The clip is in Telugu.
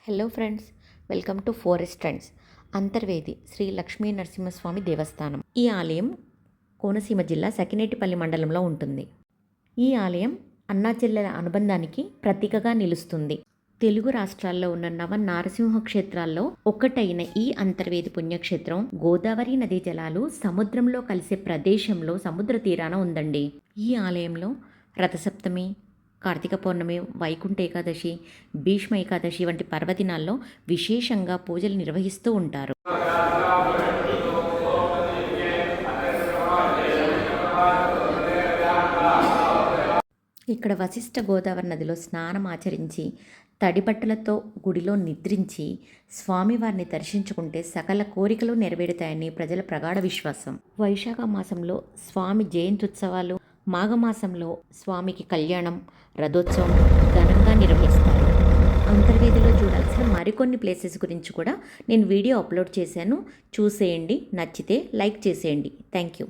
Hello friends, welcome to forest trends. Antarvedi Sri Lakshmi Narasimhaswamy Devasthanam. ఈ ఆలయం కోనసీమ జిల్లా సకినేటిపల్లి మండలంలో ఉంటుంది. ఈ ఆలయం అన్నా చెల్లెల అనుబంధానికి ప్రతీకగా నిలుస్తుంది. తెలుగు రాష్ట్రాల్లో ఉన్న నరసింహ క్షేత్రాల్లో ఒకటైన ఈ అంతర్వేది పుణ్యక్షేత్రం గోదావరి నదీ జలాలు సముద్రంలో కలిసే ప్రదేశంలో సముద్ర తీరాన ఉందండి. ఈ ఆలయంలో రథసప్తమి, కార్తీక పౌర్ణమి, వైకుంఠ ఏకాదశి, భీష్మ ఏకాదశి వంటి పర్వదినాల్లో విశేషంగా పూజలు నిర్వహిస్తూ ఉంటారు. ఇక్కడ వశిష్ఠ గోదావరి నదిలో స్నానం ఆచరించి తడిబట్టలతో గుడిలో నిద్రించి స్వామివారిని దర్శించుకుంటే సకల కోరికలు నెరవేరుతాయని ప్రజల ప్రగాఢ విశ్వాసం. వైశాఖ మాసంలో స్వామి జయంత్యుత్సవాలు, మాఘమాసంలో స్వామికి కళ్యాణం, రథోత్సవం ఘనంగా నిర్వహిస్తారు. అంతర్వేదిలో చూడాల్సిన మరికొన్ని ప్లేసెస్ గురించి కూడా నేను వీడియో అప్లోడ్ చేశాను, చూసేయండి. నచ్చితే లైక్ చేసేయండి. Thank you.